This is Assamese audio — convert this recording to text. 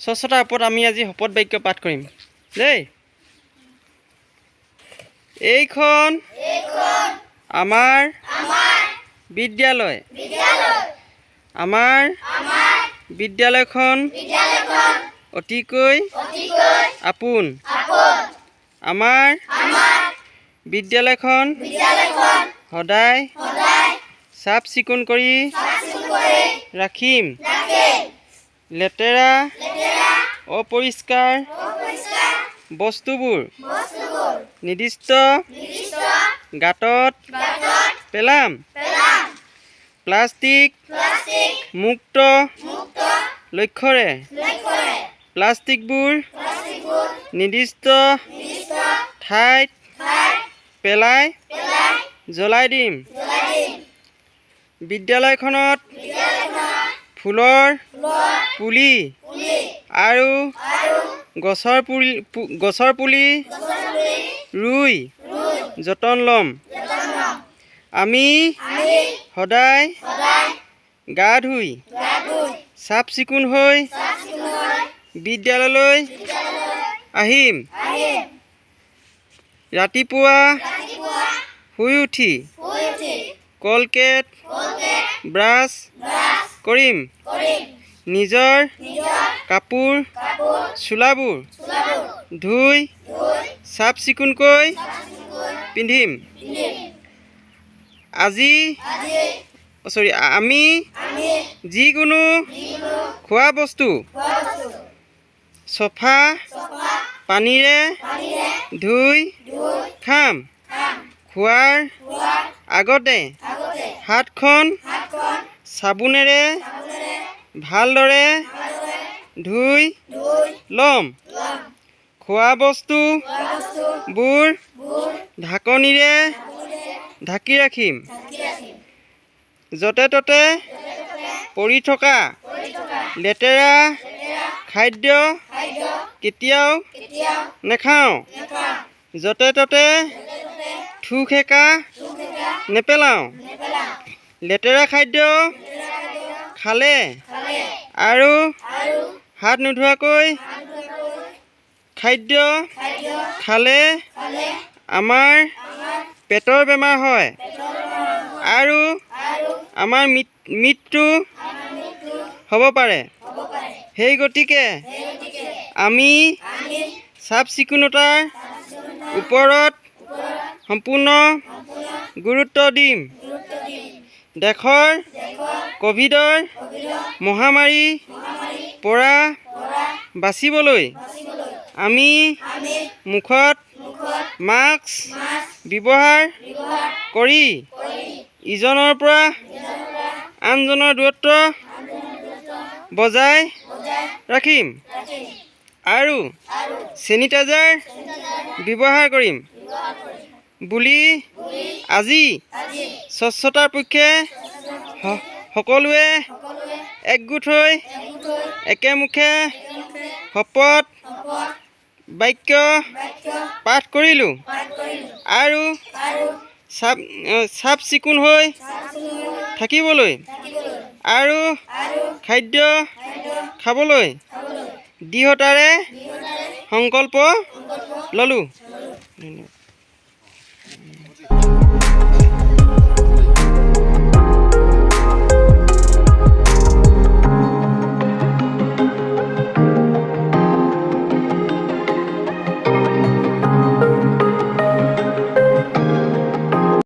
স্বচ্ছতাৰ ওপৰত আমি আজি শপত বাক্য পাঠ কৰিম দেই। এইখন আমাৰ বিদ্যালয়। আমাৰ বিদ্যালয়খন অতিকৈ আপোন। আমাৰ বিদ্যালয়খন সদায় চাফ চিকুণ কৰি ৰাখিম। লেতেৰা অপৰিষ্কাৰ বস্তুবোৰ নিৰ্দিষ্ট গাঁতত পেলাম। প্লাষ্টিক মুক্ত লক্ষ্যৰে প্লাষ্টিকবোৰ নিৰ্দিষ্ট ঠাইত পেলাই জ্বলাই দিম। বিদ্যালয়খনত ফুলৰ পুলি আৰু গছৰ পুলি ৰুই যতন ল'ম। আমি সদায় গা ধুই চাফ চিকুণ হৈ বিদ্যালয়লৈ আহিম। ৰাতিপুৱা শুই উঠি কলগেট ব্ৰাছ কৰিম। নিজৰ কাপোৰ চোলাবোৰ ধুই চাফ চিকুণকৈ পিন্ধিম। আমি যিকোনো খোৱা বস্তু চফা পানীৰে ধুই খাম। খোৱাৰ আগতে হাতখন চাবোনেৰে ভালদৰে ধুই ল'ম। খোৱা বস্তুবোৰ ঢাকনিৰে ঢাকি ৰাখিম। য'তে ত'তে পৰি থকা লেতেৰা খাদ্য কেতিয়াও নাখাওঁ। য'তে ত'তে থু খেকা নেপেলাওঁ। লেতেৰা খাদ্য খালে আৰু হাত নোধোৱাকৈ খাদ্য খালে আমাৰ পেটৰ বেমাৰ হয় আৰু আমাৰ মৃত্যু হ'ব পাৰে। সেই গতিকে আমি চাফ চিকুণতাৰ ওপৰত সম্পূৰ্ণ গুৰুত্ব দিম। দেশৰ ক'ভিডৰ মহামাৰীৰ পৰা বাচিবলৈ আমি মুখত মাস্ক ব্যৱহাৰ কৰি ইজনৰ পৰা আনজনৰ দূৰত্ব বজাই ৰাখিম আৰু চেনিটাইজাৰ ব্যৱহাৰ কৰিম বুলি আজি স্বচ্ছতাৰ পক্ষে সকলোৱে একগোট হৈ একেমুখে শপত বাক্য পাঠ কৰিলোঁ আৰু চাফ চিকুণ হৈ থাকিবলৈ আৰু খাদ্য খাবলৈ দৃঢ়তাৰে সংকল্প ল'লোঁ। ধন্যবাদ।